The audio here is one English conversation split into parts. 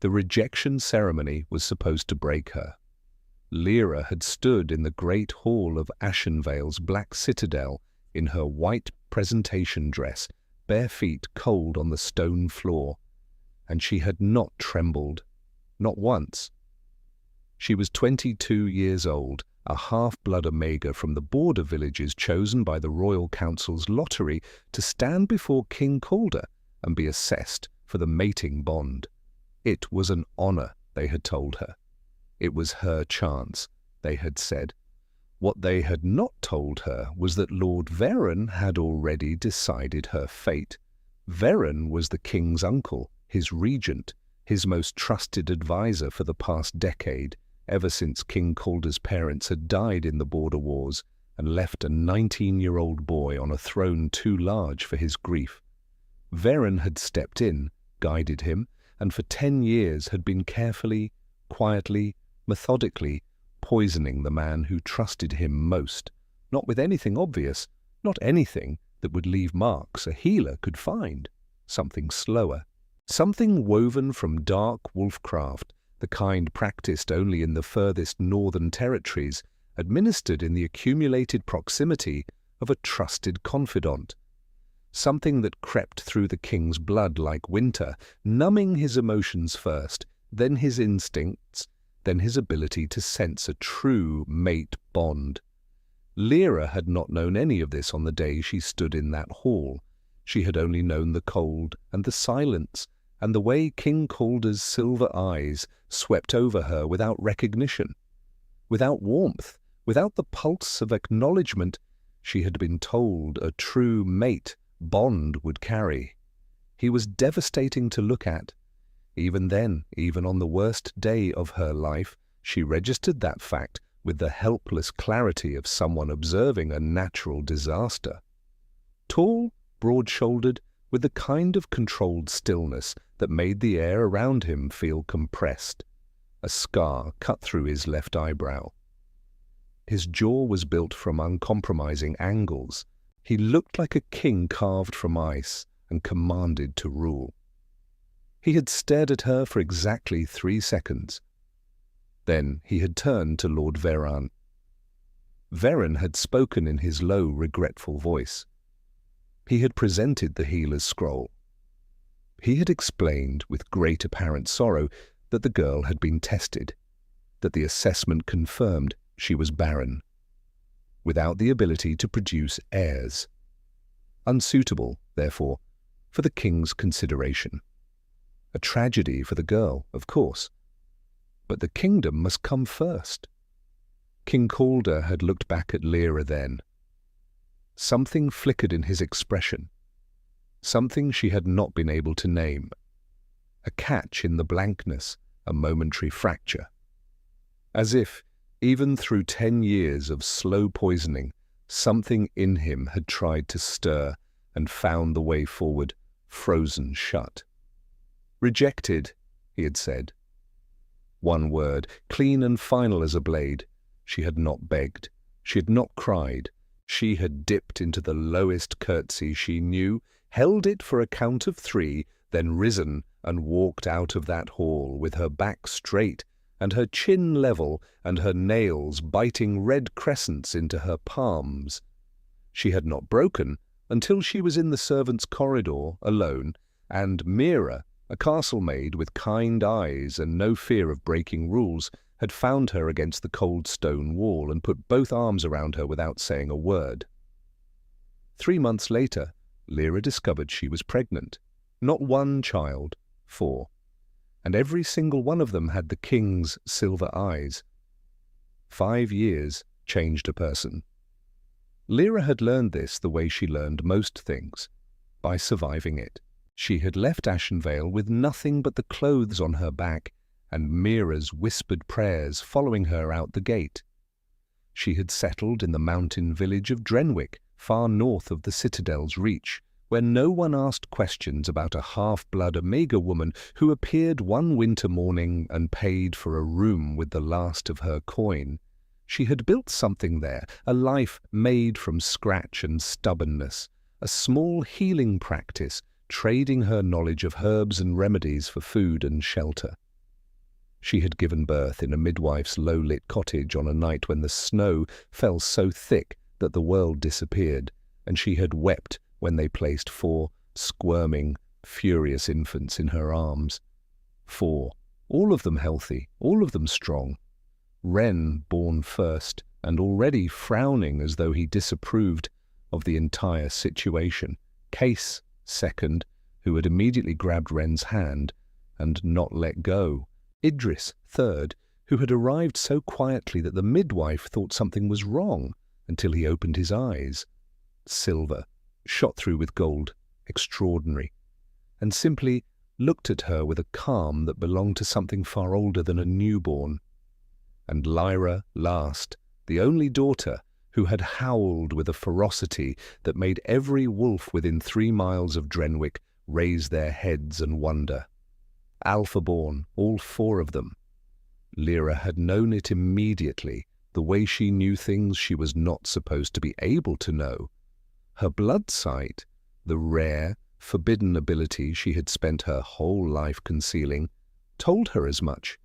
The rejection ceremony was supposed to break her. Lyra had stood in the great hall of Ashenvale's black citadel in her white presentation dress, bare feet cold on the stone floor, and she had not trembled, not once. She was 22 years old, a half-blood Omega from the border villages chosen by the Royal Council's lottery to stand before King Calder and be assessed for the mating bond. It was an honor, they had told her. It was her chance, they had said. What they had not told her was that Lord Barren had already decided her fate. Barren was the king's uncle, his regent, his most trusted advisor for the past decade, ever since King Calder's parents had died in the border wars and left a 19-year-old boy on a throne too large for his grief. Barren had stepped in, guided him, and for 10 years had been carefully, quietly, methodically poisoning the man who trusted him most, not with anything obvious, not anything that would leave marks a healer could find, something slower, something woven from dark wolfcraft, the kind practiced only in the furthest northern territories, administered in the accumulated proximity of a trusted confidant. Something that crept through the king's blood like winter, numbing his emotions first, then his instincts, then his ability to sense a true mate bond. Lyra had not known any of this on the day she stood in that hall. She had only known the cold and the silence, and the way King Calder's silver eyes swept over her without recognition, without warmth, without the pulse of acknowledgement she had been told a true mate bond would carry. He was devastating to look at. Even then, even on the worst day of her life, she registered that fact with the helpless clarity of someone observing a natural disaster. Tall, broad-shouldered, with the kind of controlled stillness that made the air around him feel compressed. A scar cut through his left eyebrow. His jaw was built from uncompromising angles. He looked like a king carved from ice and commanded to rule. He had stared at her for exactly 3 seconds. Then he had turned to Lord Barren. Barren had spoken in his low, regretful voice. He had presented the healer's scroll. He had explained with great apparent sorrow that the girl had been tested, that the assessment confirmed she was barren, without the ability to produce heirs. Unsuitable, therefore, for the king's consideration. A tragedy for the girl, of course. But the kingdom must come first. King Calder had looked back at Lyra then. Something flickered in his expression. Something she had not been able to name. A catch in the blankness, a momentary fracture. As if, even through 10 years of slow poisoning, something in him had tried to stir and found the way forward, frozen shut. Rejected, he had said. One word, clean and final as a blade. She had not begged. She had not cried. She had dipped into the lowest curtsy she knew, held it for a count of 3, then risen and walked out of that hall with her back straight and her chin level and her nails biting red crescents into her palms. She had not broken until she was in the servants' corridor alone, and Mira, a castle maid with kind eyes and no fear of breaking rules, had found her against the cold stone wall and put both arms around her without saying a word. 3 months later, Lyra discovered she was pregnant. Not 1 child, 4. And every single one of them had the king's silver eyes. 5 years changed a person. Lyra had learned this the way she learned most things, by surviving it. She had left Ashenvale with nothing but the clothes on her back and Mira's whispered prayers following her out the gate. She had settled in the mountain village of Drenwick, far north of the citadel's reach, where no one asked questions about a half-blood Omega woman who appeared one winter morning and paid for a room with the last of her coin. She had built something there, a life made from scratch and stubbornness, a small healing practice, trading her knowledge of herbs and remedies for food and shelter. She had given birth in a midwife's low-lit cottage on a night when the snow fell so thick that the world disappeared, and she had wept when they placed 4 squirming, furious infants in her arms. 4, all of them healthy, all of them strong. Wren born first, and already frowning as though he disapproved of the entire situation. Case second, who had immediately grabbed Wren's hand and not let go. Idris third, who had arrived so quietly that the midwife thought something was wrong until he opened his eyes. Silver, shot through with gold, extraordinary, and simply looked at her with a calm that belonged to something far older than a newborn. And Lyra last, the only daughter, who had howled with a ferocity that made every wolf within 3 miles of Drenwick raise their heads and wonder. Alpha-born, all 4 of them. Lyra had known it immediately, the way she knew things she was not supposed to be able to know. Her blood sight, the rare, forbidden ability she had spent her whole life concealing, told her as much.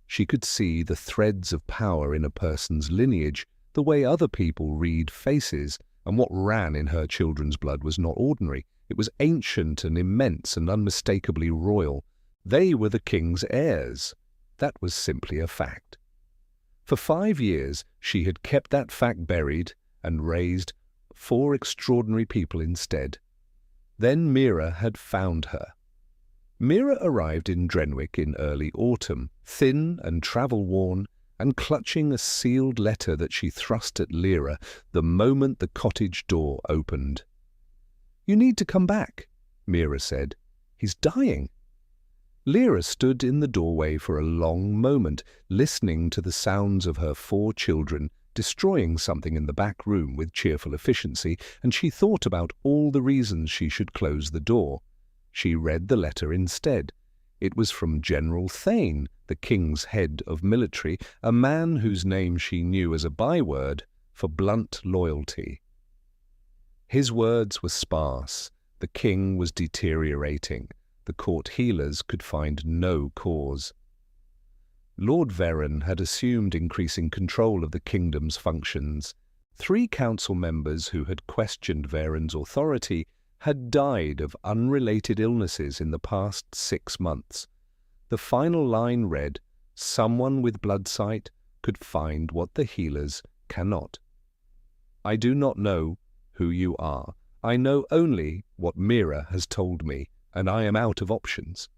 She could see the threads of power in a person's lineage, the way other people read faces, and what ran in her children's blood was not ordinary. It was ancient and immense and unmistakably royal. They were the king's heirs. That was simply a fact. For 5 years she had kept that fact buried and raised 4 extraordinary people instead. Then Mira had found her. Mira arrived in Drenwick in early autumn, thin and travel-worn, and clutching a sealed letter that she thrust at Lyra the moment the cottage door opened. "You need to come back," Mira said. "He's dying." Lyra stood in the doorway for a long moment, listening to the sounds of her 4 children destroying something in the back room with cheerful efficiency, and she thought about all the reasons she should close the door. She read the letter instead. It was from General Thane, the king's head of military, a man whose name she knew as a byword for blunt loyalty. His words were sparse. The king was deteriorating. The court healers could find no cause. Lord Barren had assumed increasing control of the kingdom's functions. 3 council members who had questioned Barren's authority had died of unrelated illnesses in the past 6 months. The final line read, "Someone with blood sight could find what the healers cannot. I do not know who you are. I know only what Mira has told me, and I am out of options."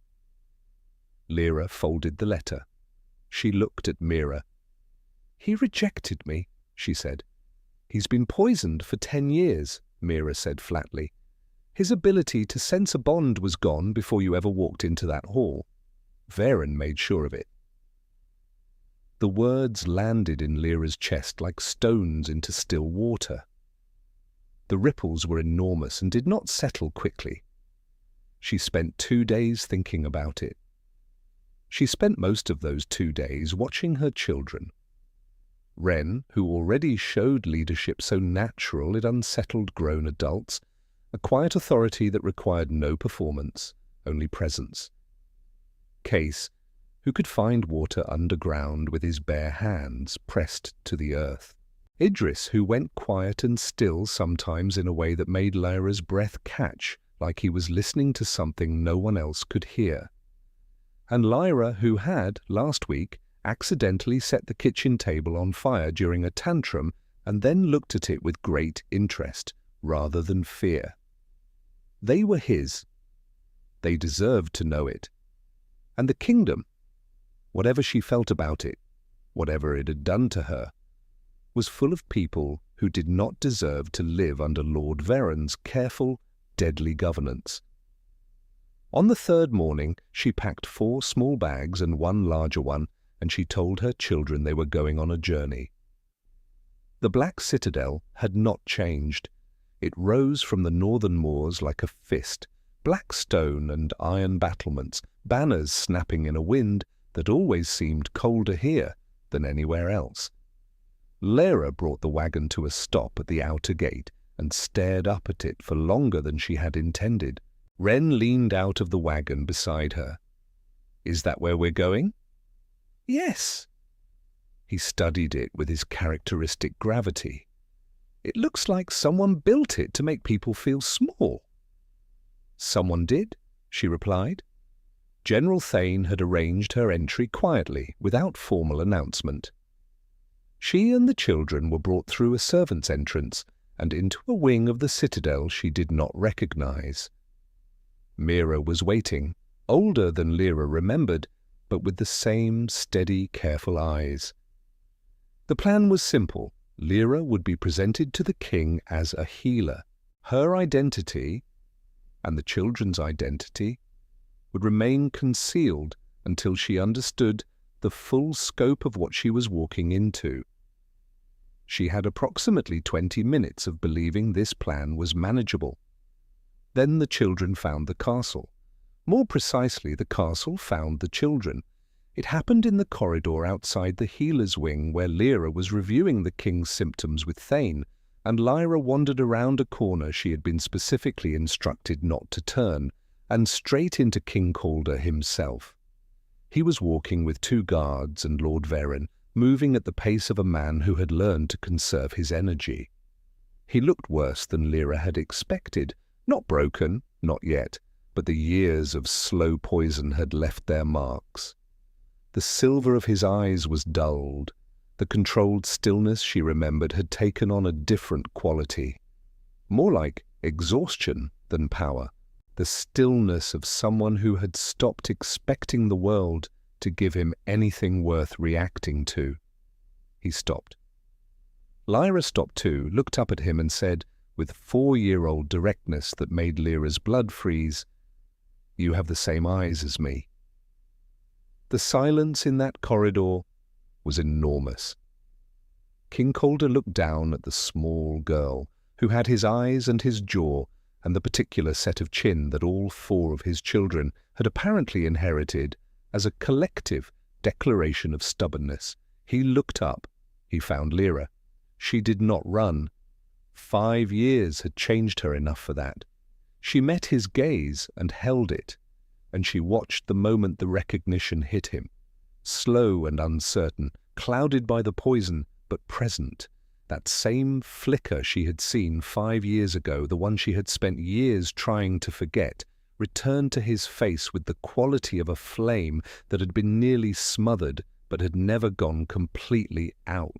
Lyra folded the letter. She looked at Mira. "He rejected me," she said. "He's been poisoned for 10 years, Mira said flatly. "His ability to sense a bond was gone before you ever walked into that hall. Barren made sure of it." The words landed in Lyra's chest like stones into still water. The ripples were enormous and did not settle quickly. She spent 2 days thinking about it. She spent most of those 2 days watching her children. Wren, who already showed leadership so natural it unsettled grown adults, a quiet authority that required no performance, only presence. Case, who could find water underground with his bare hands pressed to the earth. Idris, who went quiet and still sometimes in a way that made Lyra's breath catch, like he was listening to something no one else could hear. And Lyra, who had, last week, accidentally set the kitchen table on fire during a tantrum and then looked at it with great interest, rather than fear. They were his. They deserved to know it. And the kingdom, whatever she felt about it, whatever it had done to her, was full of people who did not deserve to live under Lord Barren's careful, deadly governance. On the 3rd morning, she packed 4 small bags and 1 larger one, and she told her children they were going on a journey. The Black Citadel had not changed. It rose from the northern moors like a fist, black stone and iron battlements, banners snapping in a wind that always seemed colder here than anywhere else. Lyra brought the wagon to a stop at the outer gate and stared up at it for longer than she had intended. Wren leaned out of the wagon beside her. "Is that where we're going?" Yes. He studied it with his characteristic gravity. It looks like someone built it to make people feel small. Someone did, she replied. General Thane had arranged her entry quietly, without formal announcement. She and the children were brought through a servant's entrance and into a wing of the citadel she did not recognize. Mira was waiting, older than Lyra remembered, but with the same steady, careful eyes. The plan was simple. Lyra would be presented to the king as a healer. Her identity, and the children's identity, would remain concealed until she understood the full scope of what she was walking into. She had approximately 20 minutes of believing this plan was manageable. Then the children found the castle. More precisely, the castle found the children. It happened in the corridor outside the healer's wing where Lyra was reviewing the king's symptoms with Thane, and Lyra wandered around a corner she had been specifically instructed not to turn, and straight into King Calder himself. He was walking with 2 guards and Lord Barren, moving at the pace of a man who had learned to conserve his energy. He looked worse than Lyra had expected, not broken, not yet, but the years of slow poison had left their marks. The silver of his eyes was dulled. The controlled stillness she remembered had taken on a different quality, more like exhaustion than power, the stillness of someone who had stopped expecting the world to give him anything worth reacting to. He stopped. Lyra stopped too, looked up at him and said, with 4-year-old directness that made Lyra's blood freeze, "You have the same eyes as me." The silence in that corridor was enormous. King Calder looked down at the small girl, who had his eyes and his jaw and the particular set of chin that all 4 of his children had apparently inherited as a collective declaration of stubbornness. He looked up. He found Lyra. She did not run. 5 years had changed her enough for that. She met his gaze and held it, and she watched the moment the recognition hit him. Slow and uncertain, clouded by the poison, but present. That same flicker she had seen 5 years ago, the one she had spent years trying to forget, returned to his face with the quality of a flame that had been nearly smothered but had never gone completely out.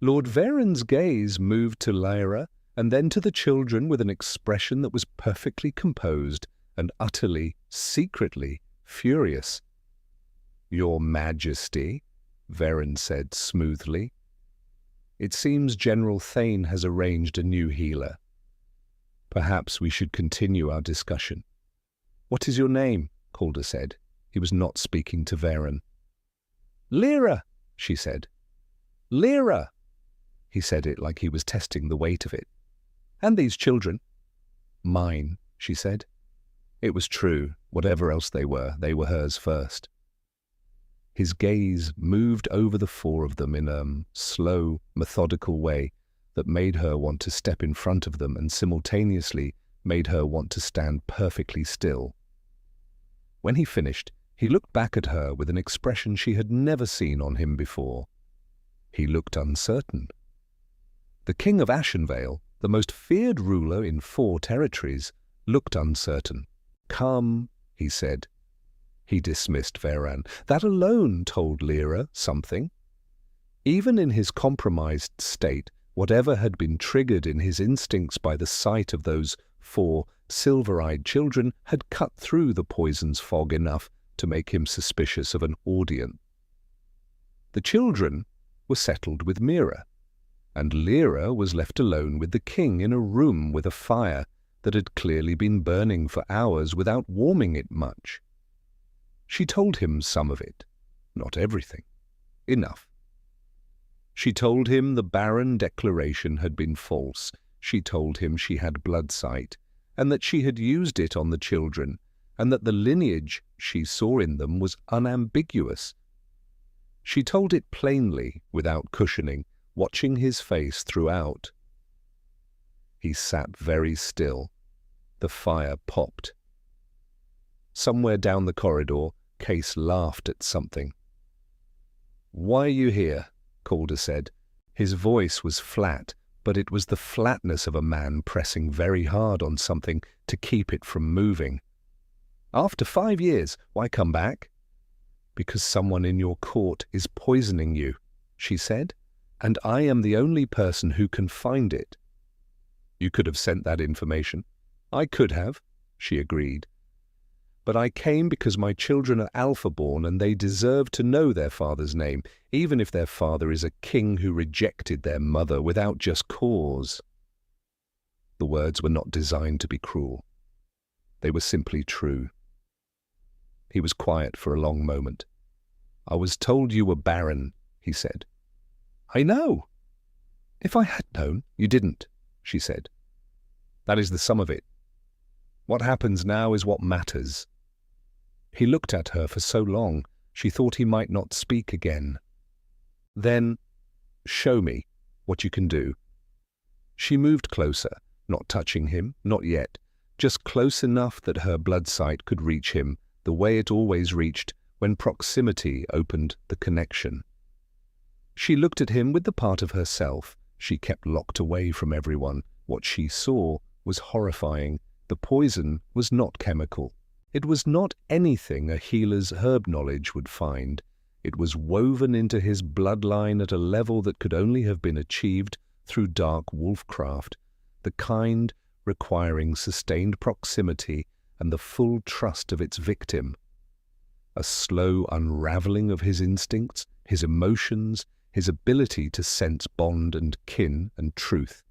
Lord Barren's gaze moved to Lyra and then to the children with an expression that was perfectly composed and utterly, secretly furious. "Your Majesty," Barren said smoothly, "it seems General Thane has arranged a new healer. Perhaps we should continue our discussion." "What is your name?" Calder said. He was not speaking to Barren. "Lyra," she said. "Lyra." He said it like he was testing the weight of it. "And these children?" "Mine," she said. It was true. Whatever else they were hers first. His gaze moved over the 4 of them in a slow, methodical way that made her want to step in front of them and simultaneously made her want to stand perfectly still. When he finished, he looked back at her with an expression she had never seen on him before. He looked uncertain. The King of Ashenvale, the most feared ruler in 4 territories, looked uncertain. "Come," he said. He dismissed Barren. That alone told Lyra something. Even in his compromised state, whatever had been triggered in his instincts by the sight of those 4 silver-eyed children had cut through the poison's fog enough to make him suspicious of an audience. The children were settled with Mira, and Lyra was left alone with the king in a room with a fire that had clearly been burning for hours without warming it much. She told him some of it, not everything. Enough. She told him the Barren declaration had been false. She told him she had blood sight, and that she had used it on the children, and that the lineage she saw in them was unambiguous. She told it plainly, without cushioning, watching his face throughout. He sat very still. The fire popped. Somewhere down the corridor, Case laughed at something. "Why are you here?" Calder said. His voice was flat, but it was the flatness of a man pressing very hard on something to keep it from moving. "After 5 years, why come back?" "Because someone in your court is poisoning you," she said, "and I am the only person who can find it." "You could have sent that information." "I could have," she agreed. "But I came because my children are alpha-born and they deserve to know their father's name, even if their father is a king who rejected their mother without just cause." The words were not designed to be cruel. They were simply true. He was quiet for a long moment. "I was told you were Barren," he said. "I know." "If I had known, you didn't," she said. "That is the sum of it. What happens now is what matters." He looked at her for so long, she thought he might not speak again. "Then, show me what you can do." She moved closer, not touching him, not yet, just close enough that her blood sight could reach him the way it always reached when proximity opened the connection. She looked at him with the part of herself she kept locked away from everyone. What she saw was horrifying. The poison was not chemical. It was not anything a healer's herb knowledge would find. It was woven into his bloodline at a level that could only have been achieved through dark wolfcraft, the kind requiring sustained proximity and the full trust of its victim. A slow unraveling of his instincts, his emotions, his ability to sense bond and kin and truth.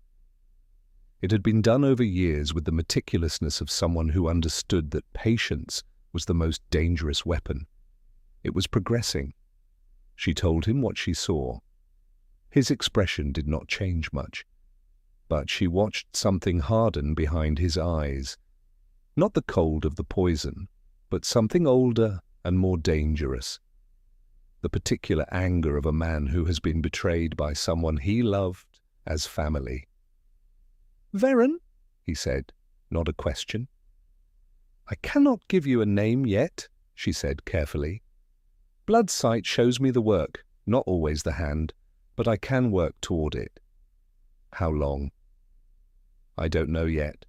It had been done over years with the meticulousness of someone who understood that patience was the most dangerous weapon. It was progressing. She told him what she saw. His expression did not change much, but she watched something harden behind his eyes. Not the cold of the poison, but something older and more dangerous. The particular anger of a man who has been betrayed by someone he loved as family. "Barren," he said, not a question. "I cannot give you a name yet," she said carefully. "Blood sight shows me the work, not always the hand, but I can work toward it." "How long?" "I don't know yet."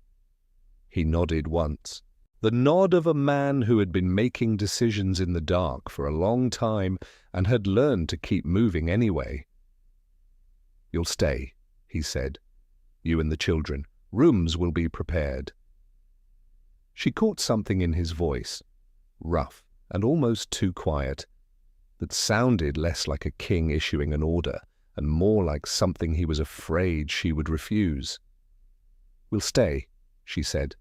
He nodded once, the nod of a man who had been making decisions in the dark for a long time and had learned to keep moving anyway. "You'll stay," he said. "You and the children. Rooms will be prepared." She caught something in his voice, rough and almost too quiet, that sounded less like a king issuing an order and more like something he was afraid she would refuse. "We'll stay," she said.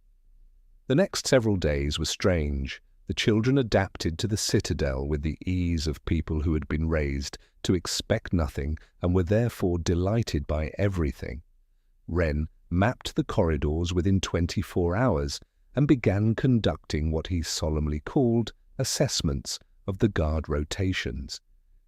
The next several days were strange. The children adapted to the citadel with the ease of people who had been raised to expect nothing and were therefore delighted by everything. Wren mapped the corridors within 24 hours and began conducting what he solemnly called assessments of the guard rotations.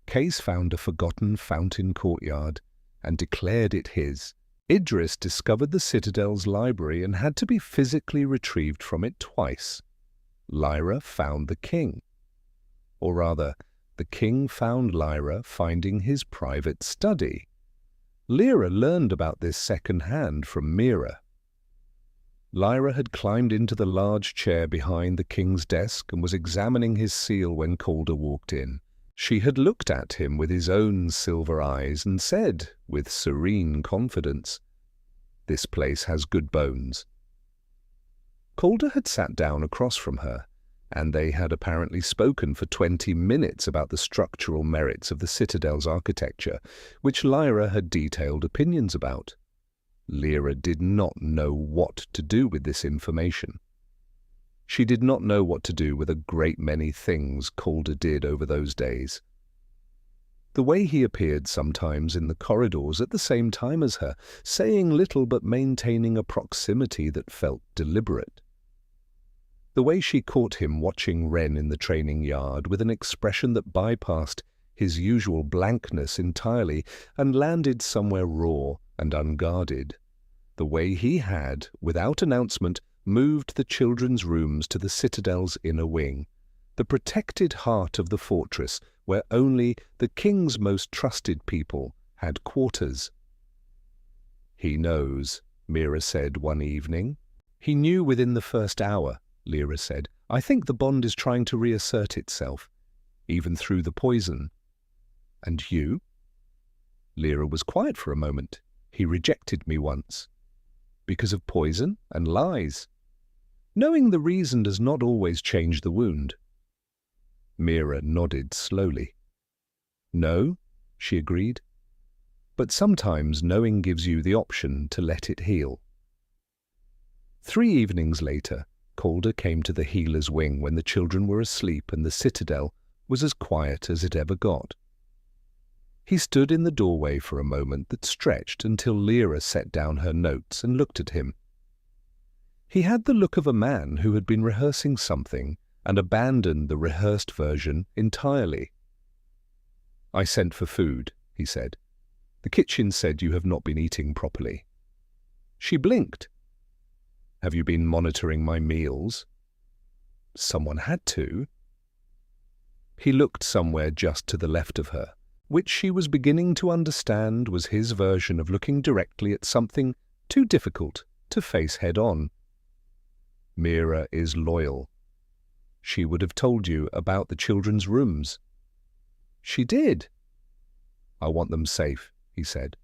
Case found a forgotten fountain courtyard and declared it his. Idris discovered the Citadel's library and had to be physically retrieved from it twice. Lyra found the king. Or rather, the king found Lyra finding his private study. Lyra learned about this second-hand from Mira. Lyra had climbed into the large chair behind the king's desk and was examining his seal when Calder walked in. She had looked at him with his own silver eyes and said, with serene confidence, "This place has good bones." Calder had sat down across from her, and they had apparently spoken for 20 minutes about the structural merits of the Citadel's architecture, which Lyra had detailed opinions about. Lyra did not know what to do with this information. She did not know what to do with a great many things Calder did over those days. The way he appeared sometimes in the corridors at the same time as her, saying little but maintaining a proximity that felt deliberate. The way she caught him watching Wren in the training yard with an expression that bypassed his usual blankness entirely and landed somewhere raw and unguarded. The way he had, without announcement, moved the children's rooms to the Citadel's inner wing, the protected heart of the fortress where only the king's most trusted people had quarters. "He knows," Mira said one evening. "He knew within the first hour," Lyra said. "I think the bond is trying to reassert itself, even through the poison." "And you?" Lyra was quiet for a moment. "He rejected me once." "Because of poison and lies." "Knowing the reason does not always change the wound." Mira nodded slowly. "No," she agreed. "But sometimes knowing gives you the option to let it heal." 3 evenings later, Calder came to the healer's wing when the children were asleep and the citadel was as quiet as it ever got. He stood in the doorway for a moment that stretched until Lyra set down her notes and looked at him. He had the look of a man who had been rehearsing something and abandoned the rehearsed version entirely. "I sent for food," he said. "The kitchen said you have not been eating properly." She blinked. "Have you been monitoring my meals?" "Someone had to." He looked somewhere just to the left of her, which she was beginning to understand was his version of looking directly at something too difficult to face head-on. "Mira is loyal. She would have told you about the children's rooms." "She did." "I want them safe," he said.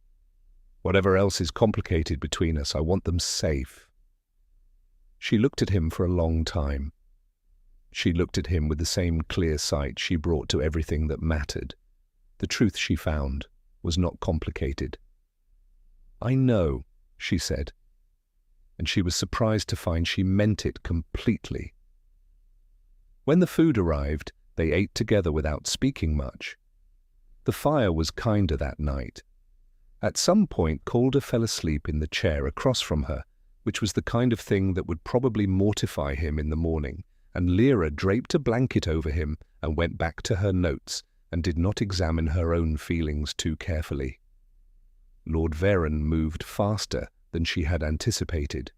"Whatever else is complicated between us, I want them safe." She looked at him for a long time. She looked at him with the same clear sight she brought to everything that mattered. The truth she found was not complicated. "I know," she said, and she was surprised to find she meant it completely. When the food arrived, they ate together without speaking much. The fire was kinder that night. At some point, Calder fell asleep in the chair across from her, which was the kind of thing that would probably mortify him in the morning, and Lyra draped a blanket over him and went back to her notes and did not examine her own feelings too carefully. Lord Barren moved faster than she had anticipated.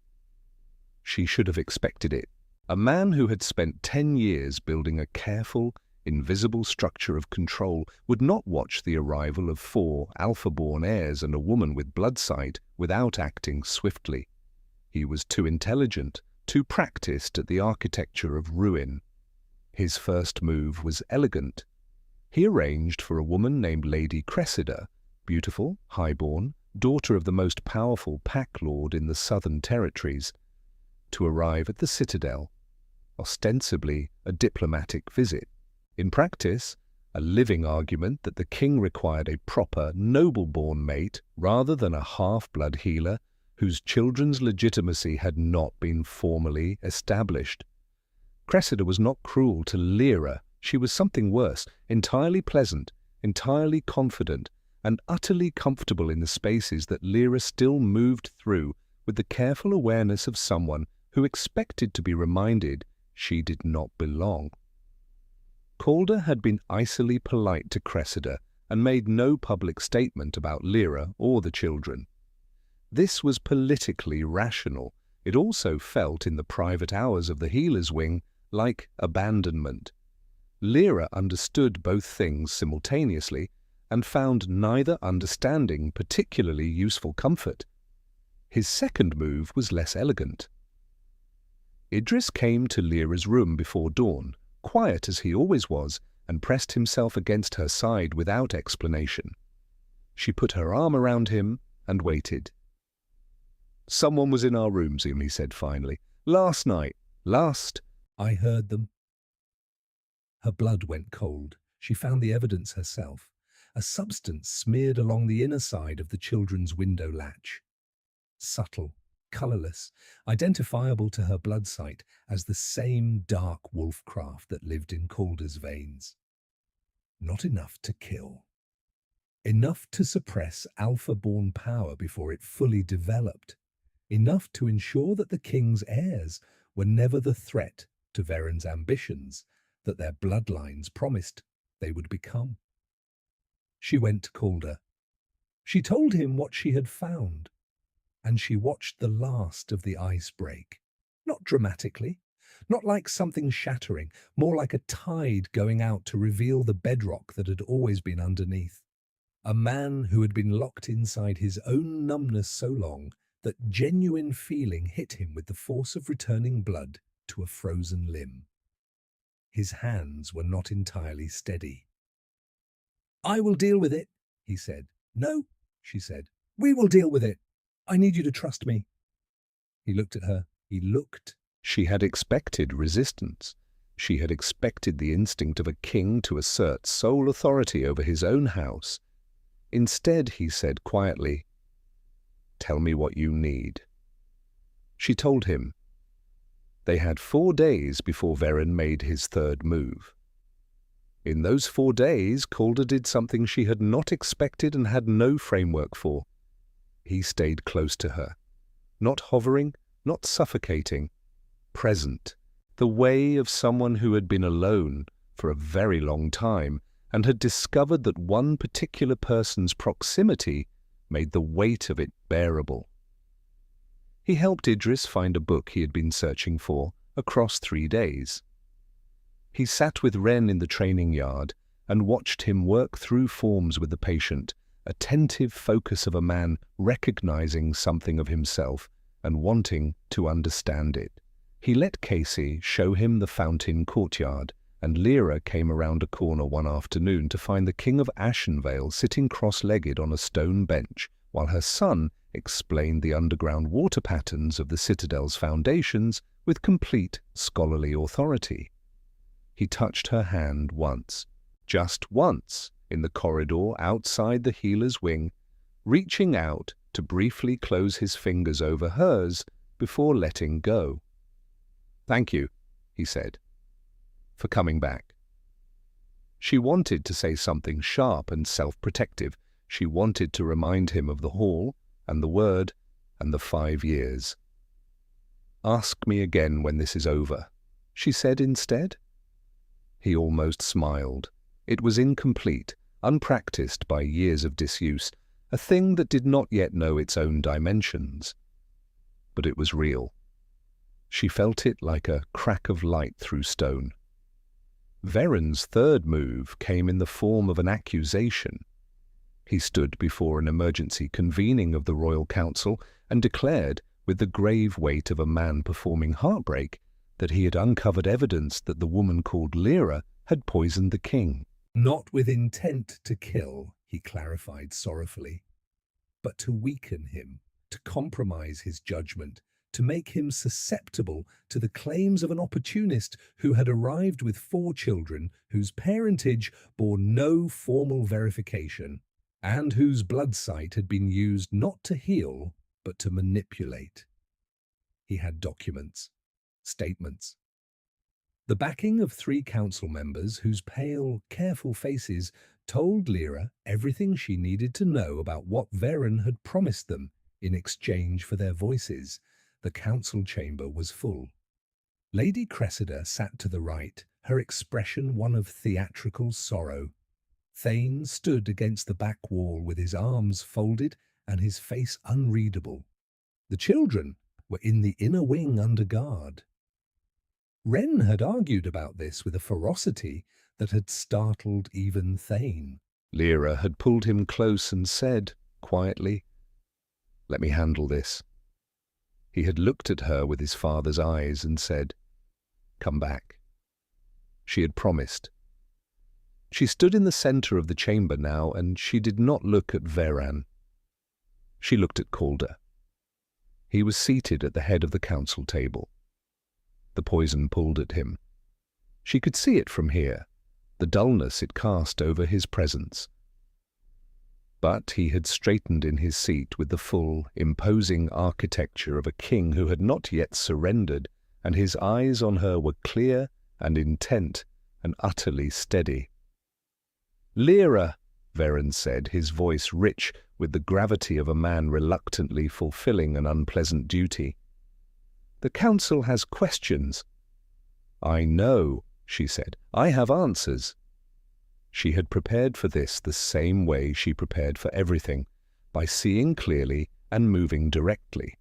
She should have expected it. A man who had spent 10 years building a careful, invisible structure of control would not watch the arrival of 4 alpha-born heirs and a woman with blood sight without acting swiftly. He was too intelligent, too practiced at the architecture of ruin. His first move was elegant. He arranged for a woman named Lady Cressida, beautiful, highborn, daughter of the most powerful pack lord in the Southern Territories, to arrive at the citadel, ostensibly a diplomatic visit. In practice, a living argument that the king required a proper, noble-born mate rather than a half-blood healer whose children's legitimacy had not been formally established. Cressida was not cruel to Lyra. She was something worse, entirely pleasant, entirely confident, and utterly comfortable in the spaces that Lyra still moved through with the careful awareness of someone who expected to be reminded she did not belong. Calder had been icily polite to Cressida and made no public statement about Lyra or the children. This was politically rational. It also felt in the private hours of the healer's wing like abandonment. Lyra understood both things simultaneously and found neither understanding particularly useful comfort. His second move was less elegant. Idris came to Lyra's room before dawn, quiet as he always was, and pressed himself against her side without explanation. She put her arm around him and waited. "Someone was in our rooms," he said finally. "Last night. I heard them." Her blood went cold. She found the evidence herself, a substance smeared along the inner side of the children's window latch. Subtle, colourless, identifiable to her blood sight as the same dark wolfcraft that lived in Calder's veins. Not enough to kill. Enough to suppress alpha-born power before it fully developed. Enough to ensure that the king's heirs were never the threat to Barren's ambitions that their bloodlines promised they would become. She went to Calder. She told him what she had found, and she watched the last of the ice break, not dramatically, Not like something shattering, more like a tide going out to reveal the bedrock that had always been underneath. A man who had been locked inside his own numbness so long that genuine feeling hit him with the force of returning blood to a frozen limb. His hands were not entirely steady. "I will deal with it," he said. "No," she said. "We will deal with it. I need you to trust me." He looked at her. He looked. She had expected resistance. She had expected the instinct of a king to assert sole authority over his own house. Instead, he said quietly, "Tell me what you need." She told him. They had 4 days before Barren made his third move. In those 4 days, Calder did something she had not expected and had no framework for. He stayed close to her, not hovering, not suffocating, present, the way of someone who had been alone for a very long time and had discovered that one particular person's proximity made the weight of it bearable. He helped Idris find a book he had been searching for across 3 days. He sat with Wren in the training yard and watched him work through forms with the patient, attentive focus of a man recognizing something of himself and wanting to understand it. He let Casey show him the fountain courtyard, and Lyra came around a corner one afternoon to find the King of Ashenvale sitting cross-legged on a stone bench, while her son explained the underground water patterns of the citadel's foundations with complete scholarly authority. He touched her hand once, just once, in the corridor outside the healer's wing, reaching out to briefly close his fingers over hers before letting go. "Thank you," he said, "for coming back." She wanted to say something sharp and self-protective. She wanted to remind him of the hall and the word and the 5 years. "Ask me again when this is over," she said instead. He almost smiled. It was incomplete, unpracticed by years of disuse, a thing that did not yet know its own dimensions. But it was real. She felt it like a crack of light through stone. Barren's third move came in the form of an accusation. He stood before an emergency convening of the Royal Council and declared, with the grave weight of a man performing heartbreak, that he had uncovered evidence that the woman called Lyra had poisoned the king. "Not with intent to kill," he clarified sorrowfully, "but to weaken him, to compromise his judgment, to make him susceptible to the claims of an opportunist who had arrived with 4 children whose parentage bore no formal verification, and whose blood site had been used not to heal, but to manipulate." He had documents, statements, the backing of 3 council members whose pale, careful faces told Lyra everything she needed to know about what Barren had promised them in exchange for their voices. The council chamber was full. Lady Cressida sat to the right, her expression one of theatrical sorrow. Thane stood against the back wall with his arms folded and his face unreadable. The children were in the inner wing under guard. Wren had argued about this with a ferocity that had startled even Thane. Lyra had pulled him close and said, quietly, "Let me handle this." He had looked at her with his father's eyes and said, "Come back." She had promised. She stood in the center of the chamber now, and she did not look at Barren. She looked at Calder. He was seated at the head of the council table. The poison pulled at him. She could see it from here, the dullness it cast over his presence. But he had straightened in his seat with the full, imposing architecture of a king who had not yet surrendered, and his eyes on her were clear and intent and utterly steady. "Lyra," Barren said, his voice rich with the gravity of a man reluctantly fulfilling an unpleasant duty. "The council has questions." "I know," she said. "I have answers." She had prepared for this the same way she prepared for everything, by seeing clearly and moving directly.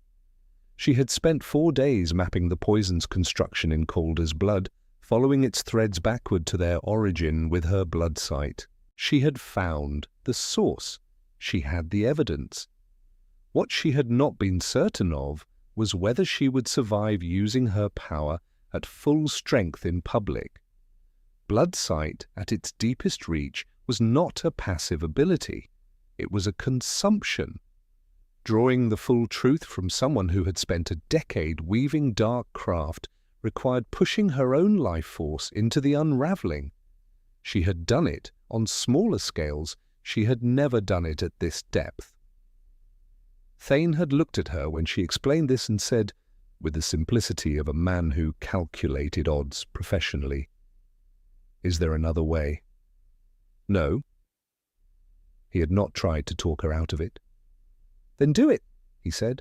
She had spent 4 days mapping the poison's construction in Calder's blood, following its threads backward to their origin with her blood sight. She had found the source. She had the evidence. What she had not been certain of was whether she would survive using her power at full strength in public. Blood sight, at its deepest reach, was not a passive ability. It was a consumption. Drawing the full truth from someone who had spent a decade weaving dark craft required pushing her own life force into the unraveling. She had done it on smaller scales. She had never done it at this depth. Thane had looked at her when she explained this and said, with the simplicity of a man who calculated odds professionally, "Is there another way?" "No." He had not tried to talk her out of it. "Then do it," he said.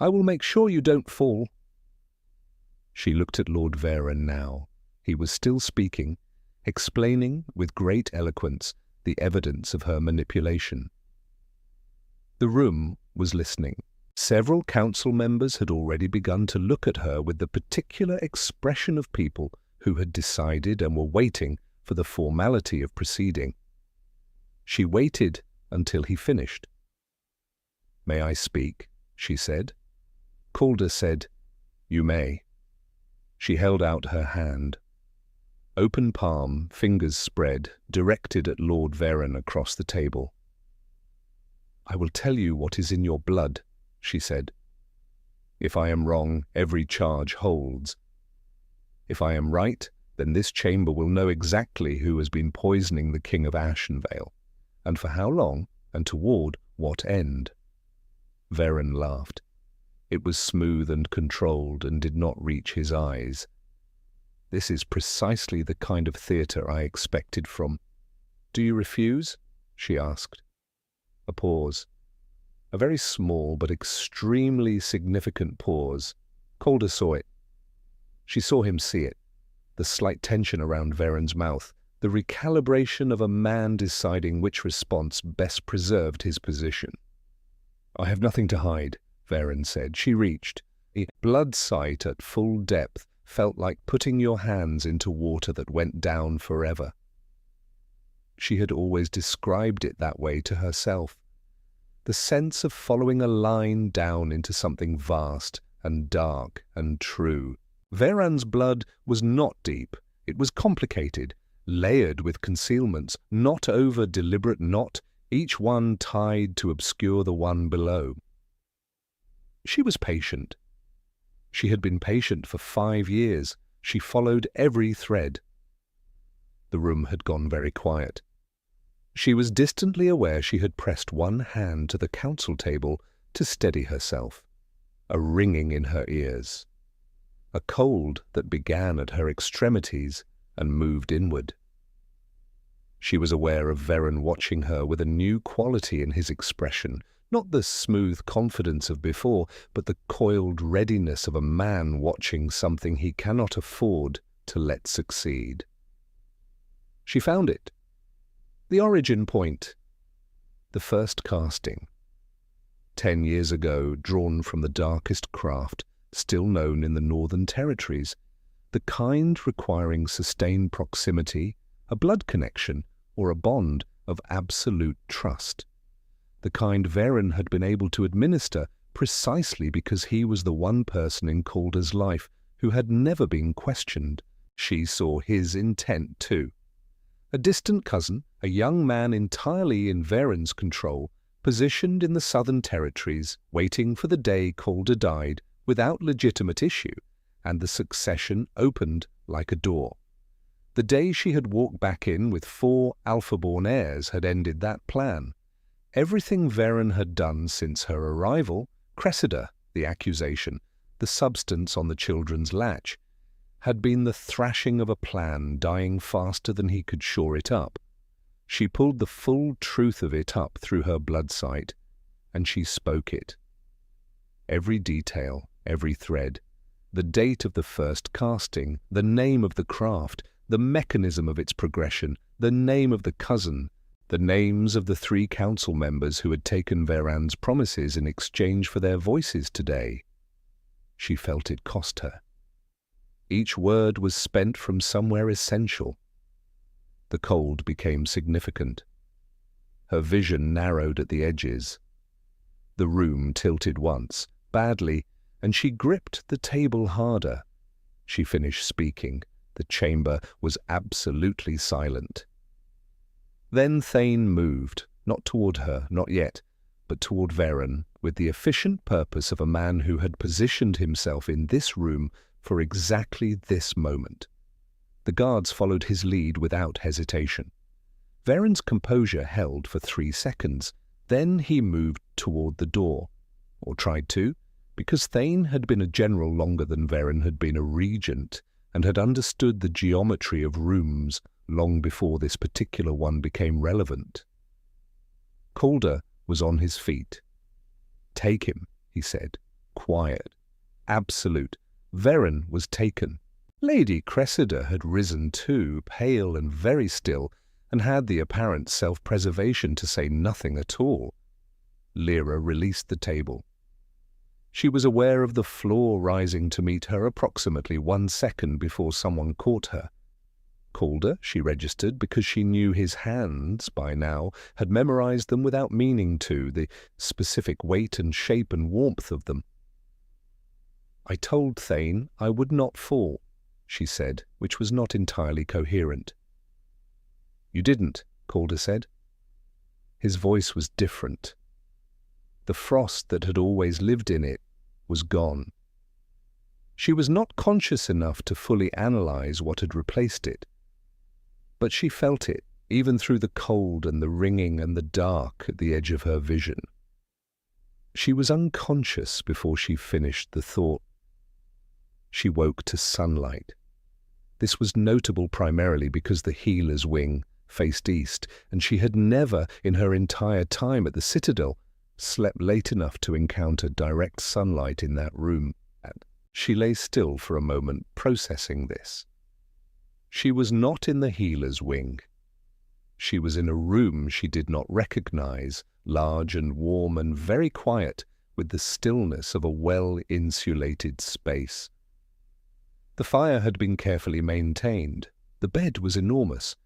"I will make sure you don't fall." She looked at Lord Barren now. He was still speaking, explaining with great eloquence the evidence of her manipulation. The room was listening. Several council members had already begun to look at her with the particular expression of people who had decided and were waiting for the formality of proceeding. She waited until he finished. "May I speak?" she said. Calder said, "You may." She held out her hand. Open palm, fingers spread, directed at Lord Barren across the table. "I will tell you what is in your blood," she said. "If I am wrong, every charge holds. If I am right, then this chamber will know exactly who has been poisoning the King of Ashenvale, and for how long, and toward what end." Barren laughed. It was smooth and controlled and did not reach his eyes. "This is precisely the kind of theatre I expected from—" "Do you refuse?" she asked. A pause. A very small but extremely significant pause. Calder saw it. She saw him see it. The slight tension around Barren's mouth, the recalibration of a man deciding which response best preserved his position. "I have nothing to hide," Barren said. She reached. Blood sight at full depth felt like putting your hands into water that went down forever. She had always described it that way to herself. The sense of following a line down into something vast and dark and true. Barren's blood was not deep. It was complicated, layered with concealments, not over deliberate, not each one tied to obscure the one below. She was patient. She had been patient for 5 years. She followed every thread. The room had gone very quiet. She was distantly aware she had pressed one hand to the council table to steady herself, a ringing in her ears, a cold that began at her extremities and moved inward. She was aware of Barren watching her with a new quality in his expression, not the smooth confidence of before, but the coiled readiness of a man watching something he cannot afford to let succeed. She found it. The origin point. The first casting. 10 years ago, drawn from the darkest craft still known in the Northern Territories, the kind requiring sustained proximity, a blood connection, or a bond of absolute trust. The kind Barren had been able to administer precisely because he was the one person in Calder's life who had never been questioned. She saw his intent too. A distant cousin, a young man entirely in Barren's control, positioned in the Southern Territories, waiting for the day Calder died without legitimate issue, and the succession opened like a door. The day she had walked back in with 4 Alpha-born heirs had ended that plan. Everything Barren had done since her arrival, Cressida, the accusation, the substance on the children's latch, had been the thrashing of a plan dying faster than he could shore it up. She pulled the full truth of it up through her blood sight, and she spoke it. Every detail, every thread, the date of the first casting, the name of the craft, the mechanism of its progression, the name of the cousin, the names of the 3 council members who had taken Barren's promises in exchange for their voices today. she felt it cost her. Each word was spent from somewhere essential. The cold became significant. Her vision narrowed at the edges. The room tilted once, badly, and she gripped the table harder. She finished speaking. The chamber was absolutely silent. Then Thane moved, not toward her, not yet, but toward Barren, with the efficient purpose of a man who had positioned himself in this room for exactly this moment. The guards followed his lead without hesitation. Barren's composure held for 3 seconds. Then he moved toward the door, or tried to, because Thane had been a general longer than Barren had been a regent, and had understood the geometry of rooms long before this particular one became relevant. Calder was on his feet. "Take him," he said. Quiet. Absolute. Barren was taken. Lady Cressida had risen too, pale and very still, and had the apparent self-preservation to say nothing at all. Lyra released the table. She was aware of the floor rising to meet her approximately 1 second before someone caught her. Calder, she registered, because she knew his hands, by now, had memorized them without meaning to, the specific weight and shape and warmth of them. "I told Thane I would not fall," she said, which was not entirely coherent. "You didn't," Calder said. His voice was different. The frost that had always lived in it was gone. She was not conscious enough to fully analyze what had replaced it, but she felt it, even through the cold and the ringing and the dark at the edge of her vision. She was unconscious before she finished the thought. She woke to sunlight. This was notable primarily because the healer's wing faced east, and she had never, in her entire time at the Citadel, slept late enough to encounter direct sunlight in that room. She lay still for a moment, processing this. She was not in the healer's wing. She was in a room she did not recognize, large and warm and very quiet, with the stillness of a well-insulated space. The fire had been carefully maintained. The bed was enormous.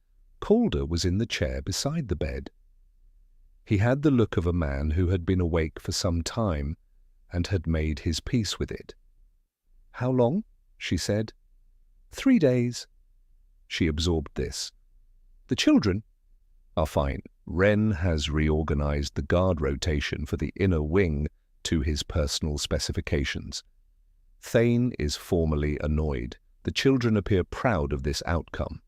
Calder was in the chair beside the bed. He had the look of a man who had been awake for some time and had made his peace with it. "How long?" she said. 3 days. She absorbed this. "The children are fine. Wren has reorganized the guard rotation for the inner wing to his personal specifications. Thane is formally annoyed. The children appear proud of this outcome."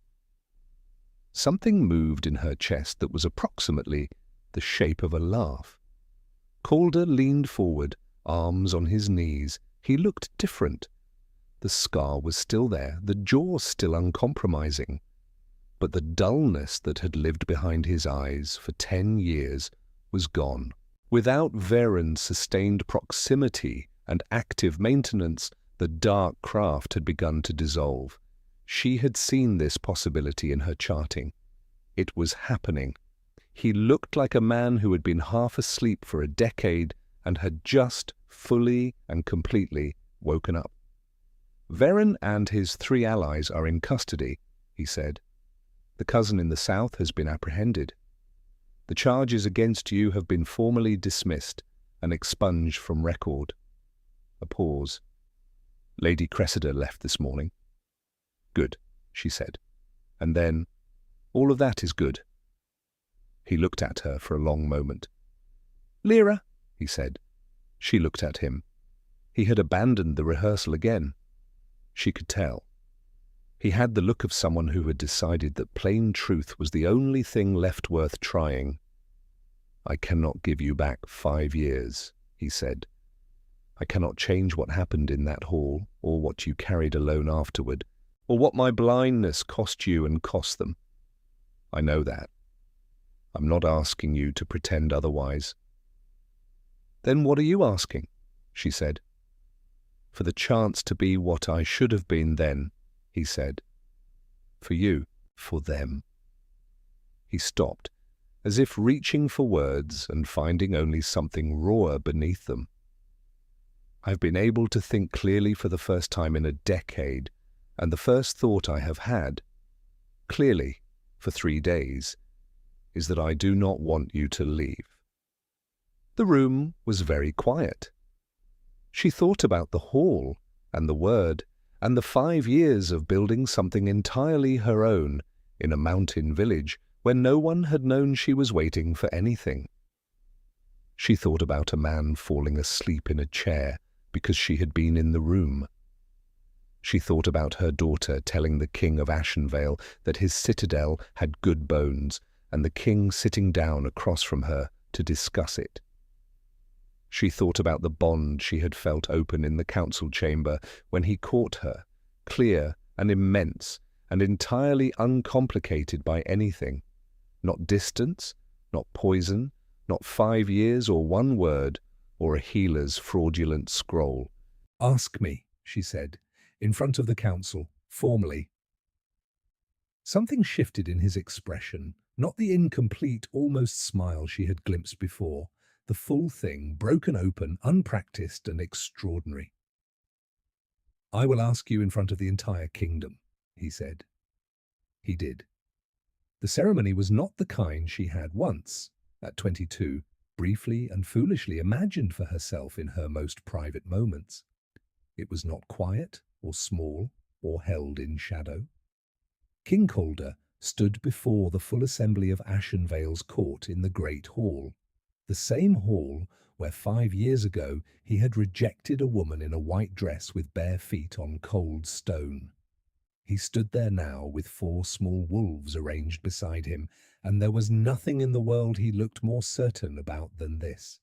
Something moved in her chest that was approximately the shape of a laugh. Calder leaned forward, arms on his knees. He looked different. The scar was still there, the jaw still uncompromising. But the dullness that had lived behind his eyes for 10 years was gone. Without Barren's sustained proximity and active maintenance, the dark craft had begun to dissolve. She had seen this possibility in her charting. It was happening. He looked like a man who had been half asleep for a decade and had just fully and completely woken up. "Barren and his 3 allies are in custody," he said. "The cousin in the south has been apprehended. The charges against you have been formally dismissed and expunged from record." A pause. "Lady Cressida left this morning." "Good," she said. And then, "All of that is good." He looked at her for a long moment. "Lyra," he said. She looked at him. He had abandoned the rehearsal again. She could tell. He had the look of someone who had decided that plain truth was the only thing left worth trying. "I cannot give you back 5 years," he said. "I cannot change what happened in that hall, or what you carried alone afterward, or what my blindness cost you and cost them. I know that. I'm not asking you to pretend otherwise." "Then what are you asking?" she said. "For the chance to be what I should have been then," he said. "For you, for them." He stopped, as if reaching for words and finding only something rawer beneath them. I've been able to think clearly for the first time in a decade, and the first thought I have had, clearly, for 3 days, is that I do not want you to leave." The room was very quiet. She thought about the hall and the word and the 5 years of building something entirely her own in a mountain village where no one had known she was waiting for anything. She thought about a man falling asleep in a chair because she had been in the room. She thought about her daughter telling the king of Ashenvale that his citadel had good bones, and the king sitting down across from her to discuss it. She thought about the bond she had felt open in the council chamber when he caught her, clear and immense and entirely uncomplicated by anything. Not distance, not poison, not 5 years or 1 word, or a healer's fraudulent scroll. "Ask me," she said, in front of the council, formally. Something shifted in his expression, not the incomplete, almost smile she had glimpsed before, the full thing, broken open, unpracticed and extraordinary. "I will ask you in front of the entire kingdom," he said. He did. The ceremony was not the kind she had once, at 22, briefly and foolishly imagined for herself in her most private moments. It was not quiet or small or held in shadow. King Calder stood before the full assembly of Ashenvale's court in the great hall, the same hall where 5 years ago he had rejected a woman in a white dress with bare feet on cold stone. He stood there now with 4 small wolves arranged beside him, and there was nothing in the world he looked more certain about than this.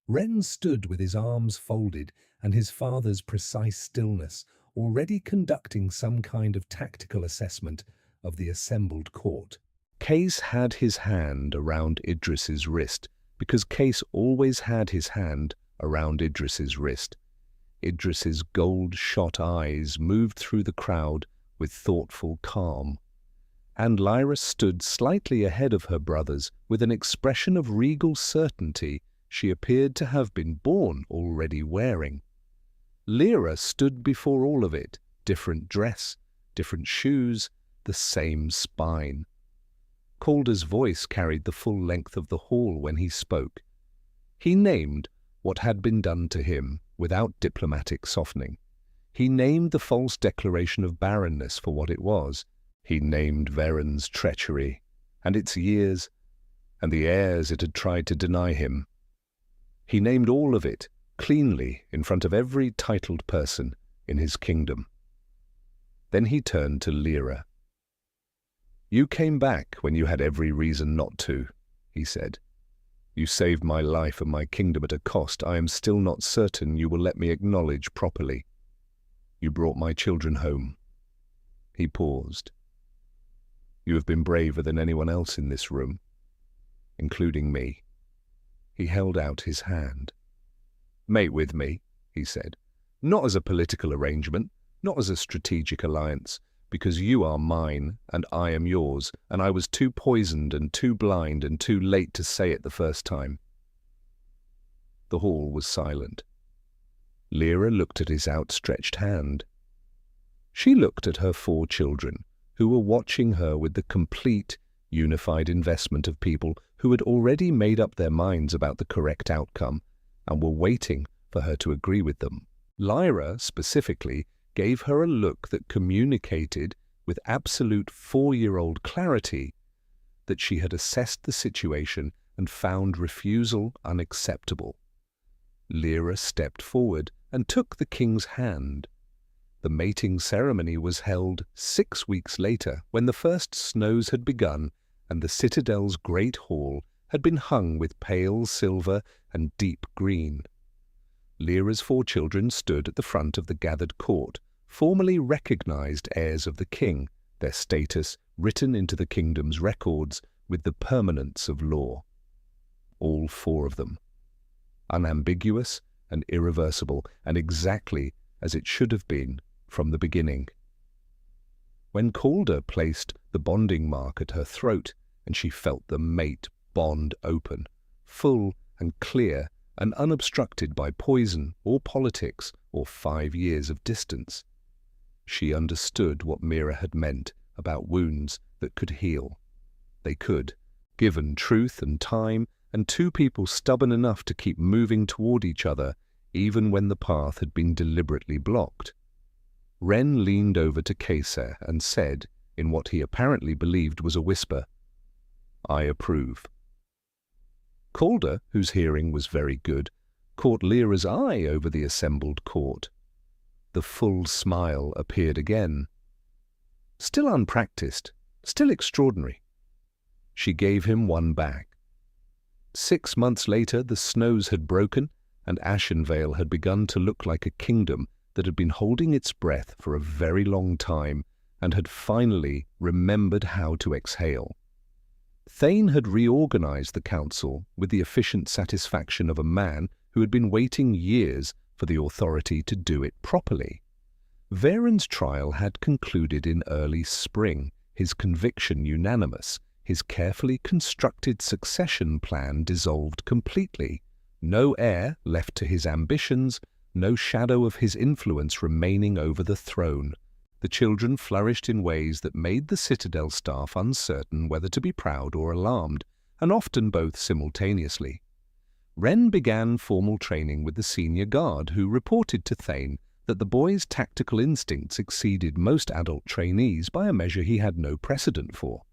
Wren stood with his arms folded and his father's precise stillness, already conducting some kind of tactical assessment of the assembled court. Case had his hand around Idris's wrist, because Case always had his hand around Idris's wrist. Idris's gold-shot eyes moved through the crowd with thoughtful calm, and Lyra stood slightly ahead of her brothers with an expression of regal certainty she appeared to have been born already wearing. Lyra stood before all of it, different dress, different shoes, the same spine. Calder's voice carried the full length of the hall when he spoke. He named what had been done to him without diplomatic softening. He named the false declaration of barrenness for what it was. He named Veren's treachery, and its years, and the heirs it had tried to deny him. He named all of it, cleanly, in front of every titled person in his kingdom. Then he turned to Lyra. "You came back when you had every reason not to," he said. "You saved my life and my kingdom at a cost I am still not certain you will let me acknowledge properly. You brought my children home." He paused. "You have been braver than anyone else in this room, including me." He held out his hand. "Mate with me," he said, "not as a political arrangement, not as a strategic alliance, because you are mine and I am yours, and I was too poisoned and too blind and too late to say it the first time." The hall was silent. Lyra looked at his outstretched hand. She looked at her 4 children, who were watching her with the complete, unified investment of people who had already made up their minds about the correct outcome and were waiting for her to agree with them. Lyra, specifically, gave her a look that communicated with absolute 4-year-old clarity that she had assessed the situation and found refusal unacceptable. Lyra stepped forward and took the king's hand. The mating ceremony was held 6 weeks later, when the first snows had begun and the citadel's great hall had been hung with pale silver and deep green. Lyra's 4 children stood at the front of the gathered court, formally recognized heirs of the king, their status written into the kingdom's records with the permanence of law. All 4 of them. Unambiguous and irreversible, and exactly as it should have been from the beginning. When Calder placed the bonding mark at her throat, and she felt the mate bond open, full and clear and unobstructed by poison or politics or 5 years of distance. She understood what Mira had meant about wounds that could heal. They could, given truth and time, and two people stubborn enough to keep moving toward each other even when the path had been deliberately blocked. Ren leaned over to Kayser and said, in what he apparently believed was a whisper, "I approve." Calder, whose hearing was very good, caught Lyra's eye over the assembled court. The full smile appeared again. Still unpracticed, still extraordinary. She gave him one back. 6 months later, the snows had broken, and Ashenvale had begun to look like a kingdom that had been holding its breath for a very long time and had finally remembered how to exhale. Thane had reorganized the council with the efficient satisfaction of a man who had been waiting years for the authority to do it properly. Barren's trial had concluded in early spring, his conviction unanimous, his carefully constructed succession plan dissolved completely, no heir left to his ambitions, no shadow of his influence remaining over the throne. The children flourished in ways that made the Citadel staff uncertain whether to be proud or alarmed, and often both simultaneously. Ren began formal training with the senior guard, who reported to Thane that the boy's tactical instincts exceeded most adult trainees by a measure he had no precedent for.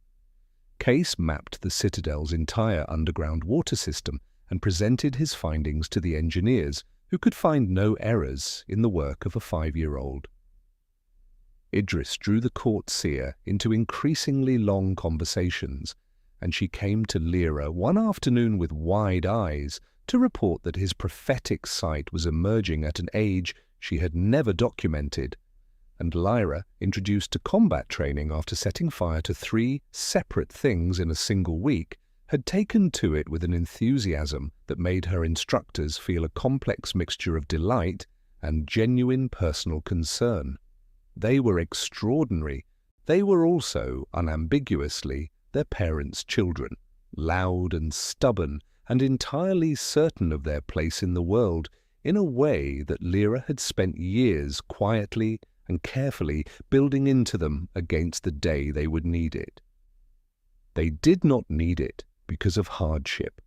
Case mapped the Citadel's entire underground water system and presented his findings to the engineers, who could find no errors in the work of a 5-year-old. Idris drew the court seer into increasingly long conversations, and she came to Lyra one afternoon with wide eyes to report that his prophetic sight was emerging at an age she had never documented, and Lyra, introduced to combat training after setting fire to 3 separate things in a single week, had taken to it with an enthusiasm that made her instructors feel a complex mixture of delight and genuine personal concern. They were extraordinary. They were also, unambiguously, their parents' children, loud and stubborn and entirely certain of their place in the world in a way that Lyra had spent years quietly and carefully building into them against the day they would need it. They did not need it because of hardship.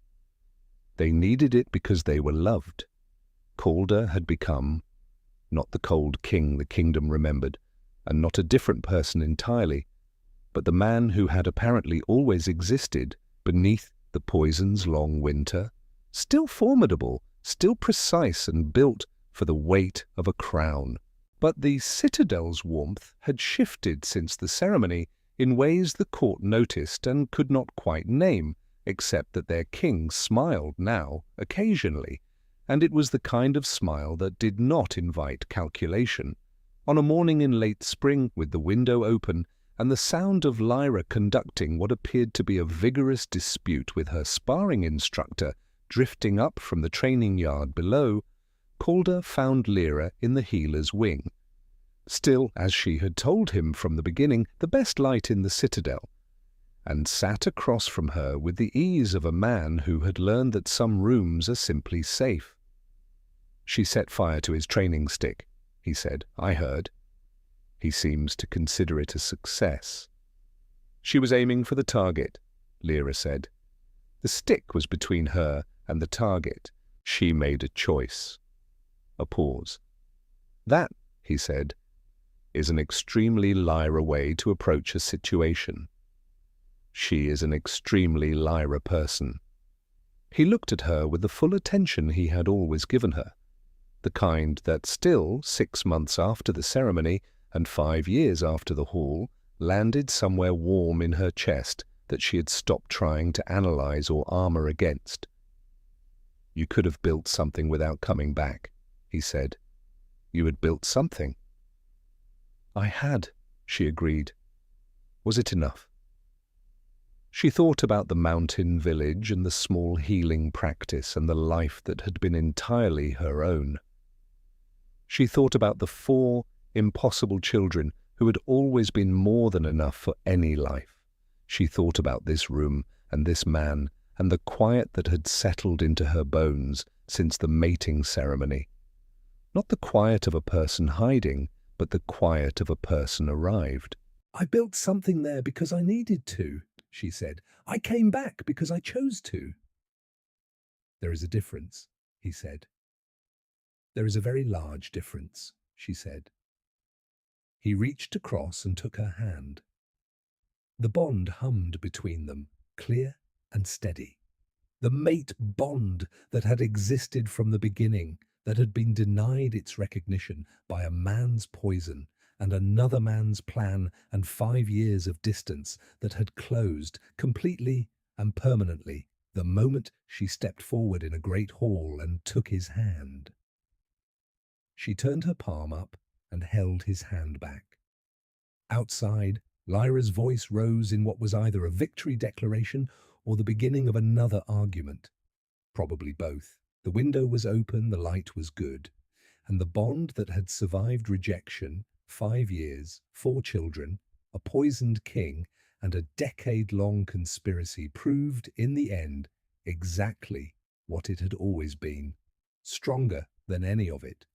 They needed it because they were loved. Calder had become, not the cold king the kingdom remembered, and not a different person entirely, but the man who had apparently always existed beneath the poison's long winter, still formidable, still precise and built for the weight of a crown. But the Citadel's warmth had shifted since the ceremony in ways the court noticed and could not quite name, except that their king smiled now, occasionally, and it was the kind of smile that did not invite calculation. On a morning in late spring, with the window open and the sound of Lyra conducting what appeared to be a vigorous dispute with her sparring instructor drifting up from the training yard below, Calder found Lyra in the healer's wing. Still, as she had told him from the beginning, the best light in the Citadel, and sat across from her with the ease of a man who had learned that some rooms are simply safe. "She set fire to his training stick," he said. "I heard. He seems to consider it a success." "She was aiming for the target," Lyra said. "The stick was between her and the target. She made a choice." A pause. "That," he said, "is an extremely Lyra way to approach a situation. She is an extremely Lyra person." He looked at her with the full attention he had always given her, the kind that still, 6 months after the ceremony and 5 years after the hall, landed somewhere warm in her chest that she had stopped trying to analyze or armor against. "You could have built something without coming back," he said. "You had built something." "I had," she agreed. "Was it enough?" She thought about the mountain village and the small healing practice and the life that had been entirely her own. She thought about the 4 impossible children who had always been more than enough for any life. She thought about this room and this man and the quiet that had settled into her bones since the mating ceremony. Not the quiet of a person hiding, but the quiet of a person arrived. "I built something there because I needed to," she said. "I came back because I chose to." "There is a difference," he said. "There is a very large difference," she said. He reached across and took her hand. The bond hummed between them, clear and steady. The mate bond that had existed from the beginning, that had been denied its recognition by a man's poison and another man's plan and 5 years of distance that had closed completely and permanently the moment she stepped forward in a great hall and took his hand. She turned her palm up and held his hand back. Outside, Lyra's voice rose in what was either a victory declaration or the beginning of another argument. Probably both. The window was open, the light was good, and the bond that had survived rejection, 5 years, 4 children, a poisoned king, and a decade-long conspiracy proved, in the end, exactly what it had always been, stronger than any of it.